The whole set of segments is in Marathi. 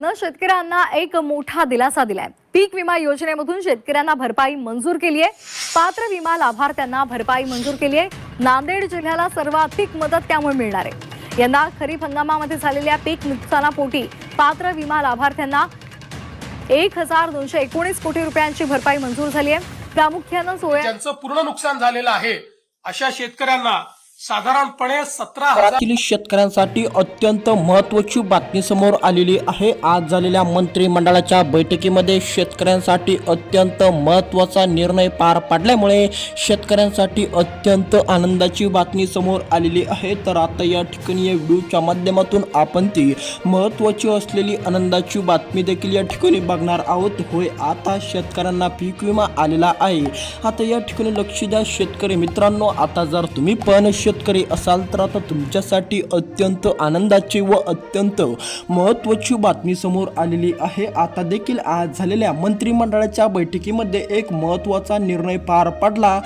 शेतकऱ्यांना एक मोठा दिलासा दिलाय। पीक विमा योजनेमधून शेतकऱ्यांना भरपाई मंजूर केली आहे। पात्र विमा लाभार्थ्यांना भरपाई मंजूर केली आहे। नांदेड जिल्ह्याला सर्वाधिक मदत त्यामुळे मिळणार आहे। यंदा खरीप हंगामामध्ये झालेल्या पीक नुकसानापोटी पात्र विमा लाभार्थ्यांना 1219 कोटी रुपयांची भरपाई मंजूर झाली आहे। प्रामुख्याने ज्यांचं पूर्ण नुकसान झालेलं आहे अशा शेतकऱ्यांना साधारणपणे 17,000 शेतकऱ्यांसाठी अत्यंत महत्त्वाची बातमी समोर आलेली आहे। आज झालेल्या मंत्रिमंडळाच्या बैठकीमध्ये शेतकऱ्यांसाठी अत्यंत महत्त्वाचा निर्णय पार पडल्यामुळे शेतकऱ्यांसाठी अत्यंत आनंदाची बातमी समोर आलेली आहे। तर आता या ठिकाणी या व्हिडिओच्या माध्यमातून आपण ती महत्त्वाची असलेली आनंदाची बातमी देखील या ठिकाणी बघणार आहोत। होय, आता शेतकऱ्यांना पीक विमा आलेला आहे। आता या ठिकाणी लक्ष द्या शेतकरी मित्रांनो, आता जर तुम्ही पण शेतकरी असाल तर आता तुमच्यासाठी अत्यंत आनंदाची व अत्यंत महत्त्वाची बातमी समोर आलेली आहे। आता देखील आज झालेल्या मंत्रिमंडळाच्या बैठकीमध्ये एक महत्त्वाचा निर्णय पार पडला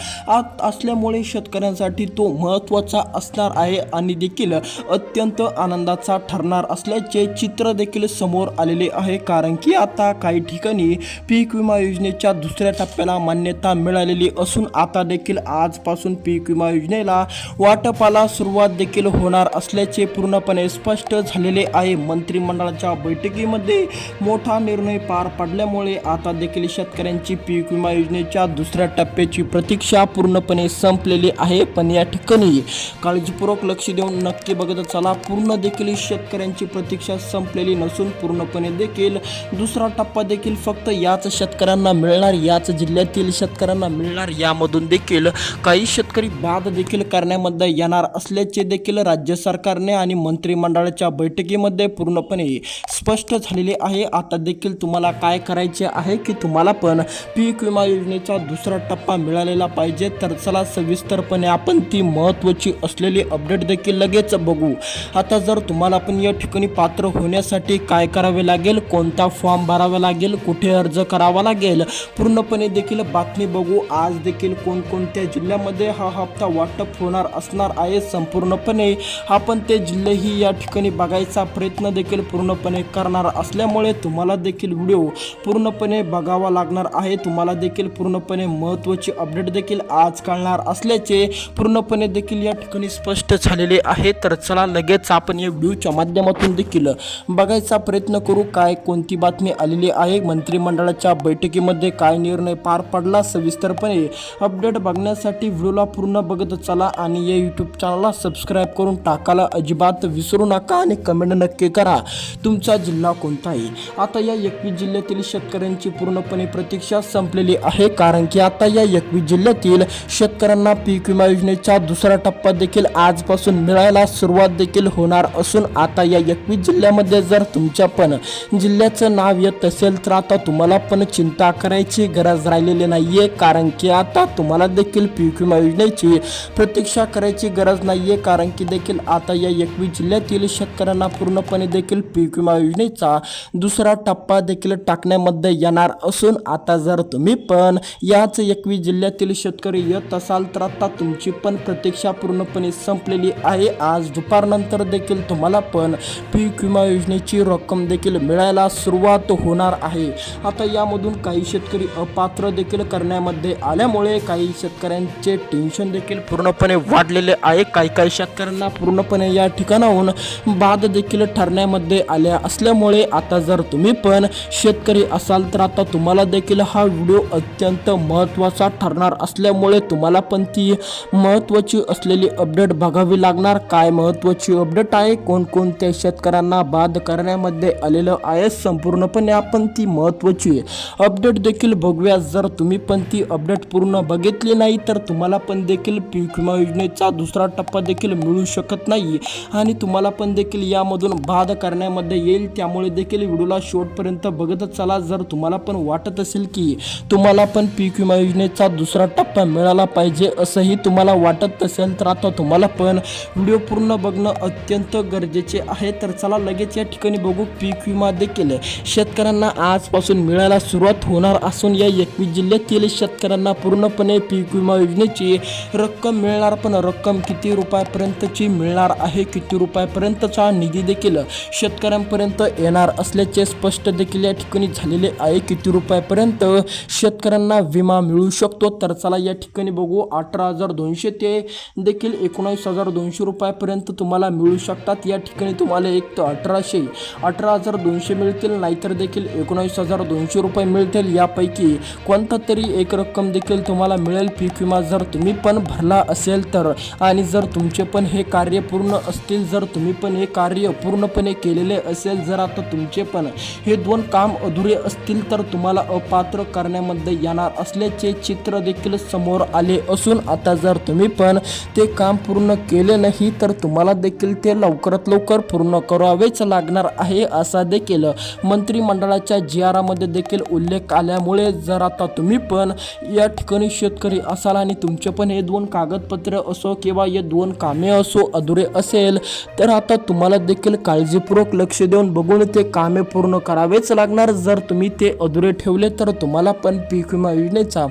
असल्यामुळे शेतकऱ्यांसाठी तो महत्त्वाचा असणार आहे आणि देखील अत्यंत आनंदाचा ठरणार असल्याचे चित्र देखील समोर आलेले आहे। कारण की आता काही ठिकाणी पीक विमा योजनेच्या दुसऱ्या टप्प्याला मान्यता मिळालेली असून आता देखील आजपासून पीक विमा योजनेला वाटपाला सुरुवात देखील होणार असल्याचे पूर्णपणे स्पष्ट झालेले आहे। मंत्रिमंडळाच्या बैठकीमध्ये मोठा निर्णय पार पडल्यामुळे आता देखील शेतकऱ्यांची पीक विमा योजनेच्या दुसऱ्या टप्प्याची प्रतीक्षा पूर्णपणे संपलेली आहे। पण या ठिकाणी काळजीपूर्वक लक्ष देऊन नक्की बघत चला, पूर्ण देखील शेतकऱ्यांची प्रतीक्षा संपलेली नसून पूर्णपणे देखील दुसरा टप्पा देखील फक्त याच शेतकऱ्यांना मिळणार, याच जिल्ह्यातील शेतकऱ्यांना मिळणार। यामधून देखील काही शेतकरी बाद देखील करण्यामध्ये येणार असल्याचे देखील राज्य सरकारने आणि मंत्रिमंडळाच्या बैठकीमध्ये पूर्णपणे स्पष्ट झालेले आहे। आता देखील तुम्हाला काय करायचे आहे की तुम्हाला पण पीक विमा योजनेचा दुसरा टप्पा मिळालेला पाहिजे। तर चला सविस्तरपणे आपण ती महत्त्वाची असलेली अपडेट देखील लगेच बघू। आता जर तुम्हाला पण या ठिकाणी पात्र होण्यासाठी काय करावे लागेल, कोणता फॉर्म भरावा लागेल, कुठे अर्ज करावा लागेल, पूर्णपणे देखील बातमी बघू। आज देखील कोणकोणत्या जिल्ह्यामध्ये हा हप्ता वाटप होणार असणार आहे संपूर्णपणे आपण ते जिल्हेही या ठिकाणी बघायचा प्रयत्न देखील पूर्णपणे करणार असल्यामुळे तुम्हाला देखील व्हिडिओ पूर्णपणे बघावा लागणार आहे। तुम्हाला देखील पूर्णपणे महत्त्वाची अपडेट देखील आज कळणार असल्याचे पूर्णपणे देखील या ठिकाणी स्पष्ट झालेले आहे। तर चला लगेच आपण या व्हिडिओच्या माध्यमातून देखील बघायचा प्रयत्न करू काय कोणती बातमी आलेली आहे, मंत्रिमंडळाच्या बैठकीमध्ये काय निर्णय पार पडला। सविस्तरपणे अपडेट बघण्यासाठी व्हिडिओला पूर्ण बघत चला आणि या यूट्यूब चॅनलला सबस्क्राईब करून टाकायला अजिबात विसरू नका आणि कमेंट नक्की करा तुमचा जिल्हा कोणता आहे। आता या 21 जिल्ह्यातील शेतकऱ्यांची पूर्णपणे प्रतीक्षा संपलेली आहे, कारण की आता या 21 जिल्ह्यातील शेतकऱ्यांना पीक विमा योजनेचा दुसरा टप्पा देखील आजपासून मिळायला सुरुवात देखील होणार असून आता या 21 जिल्ह्यामध्ये जर तुमच्या पण जिल्ह्याचं नाव येत असेल तर आता तुम्हाला पण चिंता करायची गरज राहिलेली नाहीये, कारण की आता तुम्हाला देखील पीक विमा योजनेची प्रतीक्षा करायची गरज नाहीये। कारण की देखील आता या 21 जिल्ह्यातील शेतकऱ्यांना पूर्णपणे देखील पीक विमा योजनेचा दुसरा टप्पा देखील टाकण्यामध्ये येणार असून आता जर तुम्ही पण याच 21 जिल्ह्यातील शेतकरी येत असाल तर आता तुमची पण प्रतीक्षा पूर्णपणे संपलेली आहे। आज दुपारनंतर देखील तुम्हाला पण पीक विमा योजनेची रक्कम देखील मिळायला सुरुवात होणार आहे। आता यामधून काही शेतकरी अपात्र देखील करण्यामध्ये आल्यामुळे काही शेतकऱ्यांचे टेन्शन देखील पूर्णपणे वाढलेले आहे। काही शेतकऱ्यांना पूर्णपणे या ठिकाणाहून बाद देखील ठरण्यामध्ये आल्या असल्यामुळे आता जर तुम्ही पण शेतकरी असाल तर आता तुम्हाला देखील हा व्हिडिओ अत्यंत महत्त्वाचा ठरणार असल्यामुळे तुम्हाला पण ती महत्त्वाची असलेली अपडेट बघावी लागणार। काय महत्त्वाची अपडेट आहे, कोणकोणत्या शेतकऱ्यांना बाद करण्यामध्ये आलेलं आहे, संपूर्णपणे आपण ती महत्त्वाची अपडेट देखील बघूया। जर तुम्ही पण ती अपडेट पूर्ण बघितली नाही तर तुम्हाला पण देखील पीक विमा योजनेचा दुसरा टप्पा देखील मिळू शकत नाही आणि तुम्हाला पण देखील यामधून बाद करण्यामध्ये येईल। त्यामुळे देखील व्हिडिओला शेवटपर्यंत बघत चला। जर तुम्हाला पण वाटत असेल की तुम्हाला पण पीक विमा योजनेचा दुसरा टप्पा मिळाला पाहिजे असंही तुम्हाला वाटत असेल तर आता तुम्हाला पण व्हिडिओ पूर्ण बघणं अत्यंत गरजेचे आहे। तर चला लगेच या ठिकाणी बघू। पीक विमा देखील शेतकऱ्यांना आजपासून मिळायला सुरुवात होणार असून या 21 जिल्ह्यातील शेतकऱ्यांना पूर्णपणे पीक विमा योजनेची रक्कम मिळणार, पण रक्कम किती रुपयापर्यंतची मिळणार आहे, किती रुपयापर्यंतचा निधी देखील शेतकऱ्यांपर्यंत येणार असल्याचे स्पष्ट देखील या ठिकाणी झालेले आहे. किती रुपयापर्यंत शेतकऱ्यांना विमा मिळू शकतो, तर चला या ठिकाणी बघू. 18,200 ते देखील 19,200 रुपयापर्यंत तुम्हाला मिळू शकतात. या ठिकाणी तुम्हाला एक तर 18,200 मिळतील, नाहीतर देखील 19,200 रुपये मिळतील. यापैकी कोणता तरी एक रक्कम देखील तुम्हाला मिळेल पीक विमा जर तुम्ही पण भरला असेल तर. आणि जर तुमचे पण हे कार्य पूर्ण असतील, जर तुम्ही पण हे कार्य पूर्णपणे केलेले असेल, जर आता तुमचे पण हे 2 काम अधुरे असतील तर तुम्हाला अपात्र करण्यामध्ये येणार असल्याचे चित्र देखील समोर आले असून आता जर तुम्ही पण ते काम पूर्ण केले नाही तर तुम्हाला देखील ते लवकरात लवकर पूर्ण करावेच लागणार आहे, असा देखील मंत्रिमंडळाच्या GRमध्ये देखील उल्लेख आल्यामुळे जर आता तुम्ही पण या ठिकाणी शेतकरी असाल आणि तुमचे पण हे 2 कागदपत्र असो किंवा हे 2 कामे असो अधुरे असेल तर आता तुम्हाला देखील काळजीपूर्वक लक्ष देऊन बघून ते कामे पूर्ण करावेच लागणार. जर तुम्ही ते अधुरे ठेवले तर तुम्हाला पण पीक विमा योजनेचा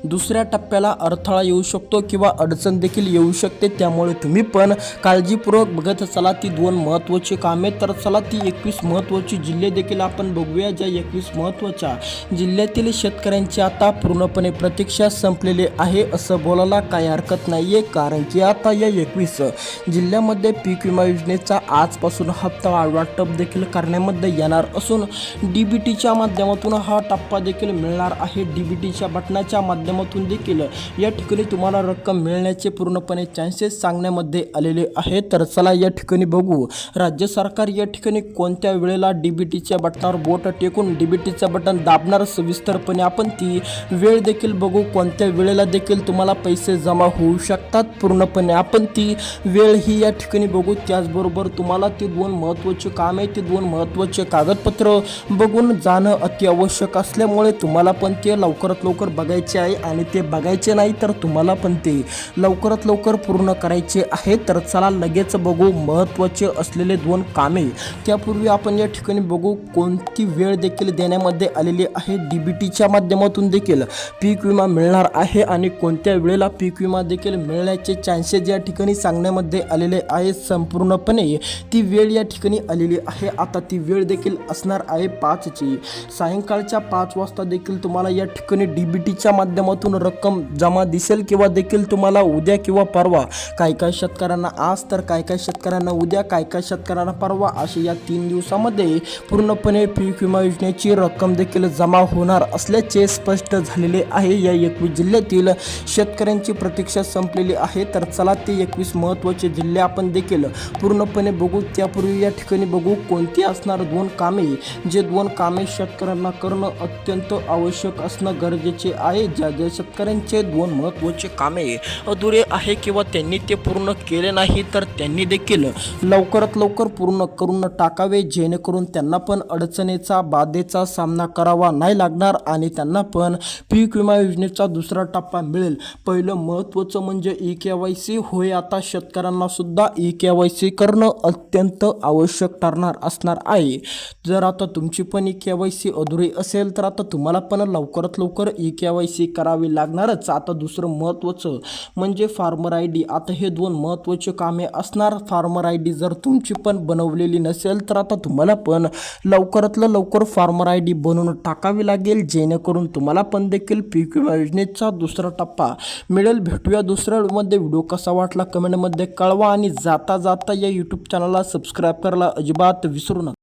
दुसऱ्या टप्प्याला अडथळा येऊ शकतो किंवा अडचण देखील येऊ शकते. त्यामुळे तुम्ही पण काळजीपूर्वक बघत चला ती 2 महत्त्वाची कामे. तर चला ती 21 महत्त्वाची जिल्हे देखील आपण बघूया. ज्या 21 महत्त्वाच्या जिल्ह्यातील शेतकऱ्यांची आता पूर्णपणे प्रतीक्षा संपलेली आहे असं बोलायला काही हरकत नाही आहे, कारण की आता या 21 जिल्ह्यामध्ये पीक विमा योजनेचा आजपासून हप्ता वाटप देखील करण्यामध्ये येणार असून DBTच्या माध्यमातून हा टप्पा देखील मिळणार आहे. DBTच्या बटनाच्या माध्यमातून देखील या ठिकाणी तुम्हाला रक्कम मिळण्याचे पूर्णपणे चान्सेस सांगण्यामध्ये आलेले आहेत. तर चला या ठिकाणी बघू राज्य सरकार या ठिकाणी कोणत्या वेळेला DBTच्या बटनावर बोट टेकून DBTचं बटन दाबणार, सविस्तरपणे आपण ती वेळ देखील बघू. कोणत्या वेळेला देखील तुम्हाला पैसे जमा होऊ शकतात पूर्णपणे आपण ती वेळ ही या ठिकाणी बघू. त्याचबरोबर तुम्हाला ते 2 महत्त्वाचे कामे, ते 2 महत्त्वाचे कागदपत्र बघून जाणं अति आवश्यक असल्यामुळे तुम्हाला पण ते लवकरात लवकर बघायचे आहे आणि ते बघायचे नाही तर तुम्हाला पण ते लवकरात लवकर पूर्ण करायचे आहे. तर चला लगेच बघू महत्त्वाचे असलेले 2 कामे. त्यापूर्वी आपण या ठिकाणी बघू कोणती वेळ देखील देण्यामध्ये आलेली आहे. DBTच्या माध्यमातून देखील पीक विमा मिळणार आहे आणि कोणत्या वेळेला पीक विमा देखील मिळण्याचे चान्सेस या ठिकाणी सांगण्यामध्ये आलेले आहे. संपूर्णपणे ती वेळ या ठिकाणी आलेली आहे. आता ती वेळ देखील असणार आहे 5ची सायंकाळच्या 5 वाजता देखील तुम्हाला या ठिकाणी DBTच्या माध्यमातून रक्कम जमा दिसेल किंवा देखील तुम्हाला उद्या किंवा परवा, काही शेतकऱ्यांना आज तर काही शेतकऱ्यांना उद्या, काही शेतकऱ्यांना परवा, असे या 3 दिवसामध्ये पूर्णपणे पीक विमा योजनेची रक्कम देखील जमा होणार असल्याचे स्पष्ट झालेले आहे. या 21 जिल्ह्यातील शेतकऱ्यांची प्रतीक्षा संपलेली आहे. तर चला ते 21 महत्त्वाचे जिल्हे आपण देखील पूर्णपणे बघू. त्यापूर्वी या ठिकाणी बघू कोणती असणार 2 कामे, जे 2 कामे शेतकऱ्यांना करणं अत्यंत आवश्यक असणं गरजेचे आहे. ज्या शेतकऱ्यांचे 2 महत्त्वाचे कामे अधुरे आहे किंवा त्यांनी ते पूर्ण केले नाही तर त्यांनी देखील लवकरात लवकर पूर्ण करून टाकावे, जेणेकरून त्यांना पण अडचणीचा बाधेचा सामना करावा नाही लागणार आणि त्यांना पण पीक विमा योजनेचा दुसरा टप्पा मिळेल. पहिलं महत्त्वाचं म्हणजे EKYC होय. आता शेतकऱ्यांना सुद्धा EKYC करणं अत्यंत आवश्यक ठरणार असणार आहे. जर आता तुमची पण EKYC अधुरी असेल तर आता तुम्हाला पण लवकरात लवकर EKYC करावी लागणारच. आता दुसरं महत्त्वाचं म्हणजे फार्मर ID. आता हे 2 महत्त्वाचे कामे असणार. फार्मर ID जर तुमची पण बनवलेली नसेल तर आता तुम्हाला पण लवकरातलं लवकर फार्मर ID बनवून टाकावी लागेल, जेणेकरून तुम्हाला पण देखील पीक विमा योजनेचा दुसरा टप्पा मिळेल. भेटूया दुसऱ्या व्हिडिओमध्ये. व्हिडिओ कसा वाटला कमेंटमध्ये कळवा आणि जाता जाता या YouTube चॅनलला सबस्क्राईब करायला अजिबात विसरू नका.